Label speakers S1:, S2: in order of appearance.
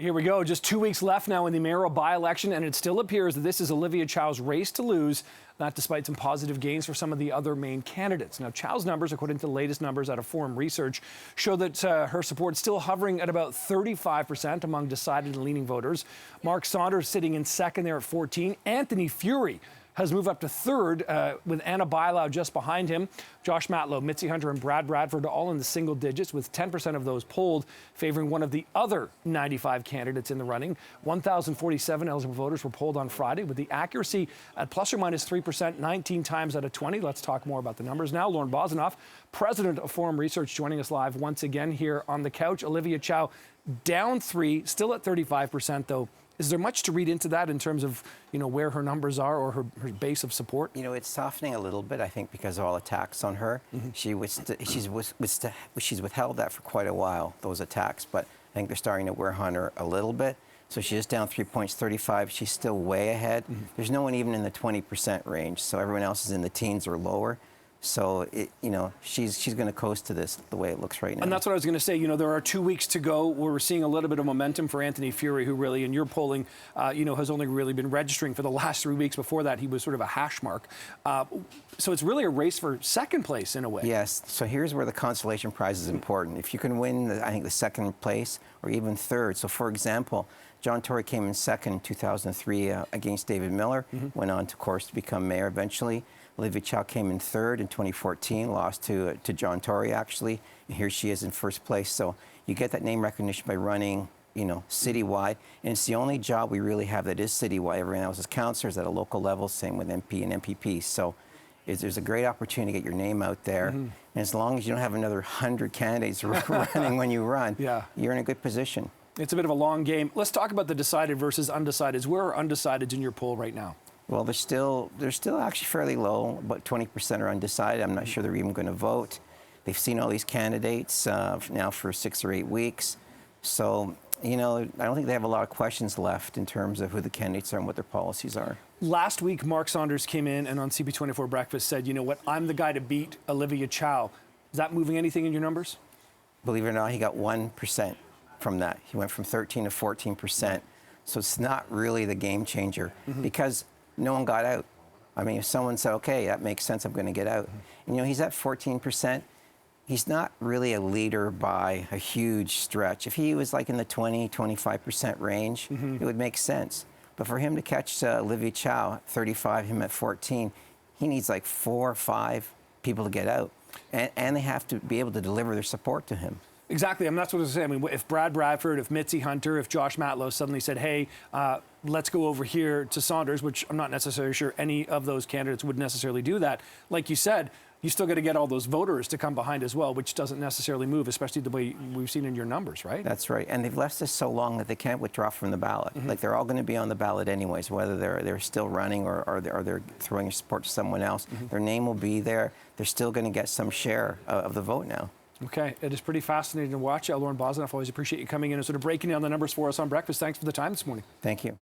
S1: Here we go. Just 2 weeks left now in the mayoral by-election, and it still appears that this is Olivia Chow's race to lose, that despite some positive gains for some of the other main candidates. Now, Chow's numbers, according to the latest numbers out of Forum Research, show that her support is still hovering at about 35% among decided and leaning voters. Mark Saunders sitting in second there at 14. Anthony Furey has moved up to third, with Anna Bilow just behind him. Josh Matlow, Mitzi Hunter, and Brad Bradford all in the single digits, with 10% of those polled favoring one of the other 95 candidates in the running. 1,047 eligible voters were polled on Friday, with the accuracy at plus or minus 3%, 19 times out of 20. Let's talk more about the numbers now. Lauren Bosanoff, president of Forum Research, joining us live once again here on the couch. Olivia Chow down 3, still at 35%, though. Is there much to read into that in terms of, where her numbers are or her base of support?
S2: It's softening a little bit, I think, because of all attacks on her. Mm-hmm. She's withheld that for quite a while, those attacks, but I think they're starting to wear on her a little bit. So she is down 3 points, 35. She's still way ahead. Mm-hmm. There's no one even in the 20% range, so everyone else is in the teens or lower. So, she's going to coast to this the way it looks right now.
S1: And that's what I was going to say. There are 2 weeks to go where we're seeing a little bit of momentum for Anthony Furey, who really, in your polling, has only really been registering for the last 3 weeks. Before that, he was sort of a hash mark. So it's really a race for second place in a way.
S2: Yes. So here's where the consolation prize is important. If you can win, I think, the second place or even third. So, for example, John Tory came in second in 2003 against David Miller, went on, of course, to become mayor eventually. Olivia Chow came in third in 2014, lost to John Tory, actually, and here she is in first place. So you get that name recognition by running, citywide, and it's the only job we really have that is citywide. Everyone else is councillors at a local level, same with MP and MPP. So there's a great opportunity to get your name out there, and as long as you don't have another 100 candidates running when you run, you're in a good position.
S1: It's a bit of a long game. Let's talk about the decided versus undecideds. Where are undecideds in your poll right now?
S2: Well, they're still actually fairly low. About 20% are undecided. I'm not sure they're even going to vote. They've seen all these candidates now for 6 or 8 weeks. So, I don't think they have a lot of questions left in terms of who the candidates are and what their policies are.
S1: Last week, Mark Saunders came in and on CP24 Breakfast said, you know what, I'm the guy to beat Olivia Chow. Is that moving anything in your numbers?
S2: Believe it or not, he got 1% from that. He went from 13 to 14%. So it's not really the game changer because no one got out. I mean, if someone said, okay, that makes sense, I'm going to get out. And, he's at 14%. He's not really a leader by a huge stretch. If he was like in the 20, 25% range, it would make sense. But for him to catch Olivia Chow at 35, him at 14, he needs like 4 or 5 people to get out. And they have to be able to deliver their support to him.
S1: Exactly. I mean, that's what I was saying. I mean, if Brad Bradford, if Mitzi Hunter, if Josh Matlow suddenly said, hey, let's go over here to Saunders, which I'm not necessarily sure any of those candidates would necessarily do that. Like you said, you still got to get all those voters to come behind as well, which doesn't necessarily move, especially the way we've seen in your numbers, right?
S2: That's right. And they've left this so long that they can't withdraw from the ballot. Like, they're all going to be on the ballot anyways, whether they're still running or they're throwing your support to someone else. Their name will be there. They're still going to get some share of the vote now.
S1: Okay, it is pretty fascinating to watch. Lauren Bosanoff, always appreciate you coming in and sort of breaking down the numbers for us on Breakfast. Thanks for the time this morning.
S2: Thank you.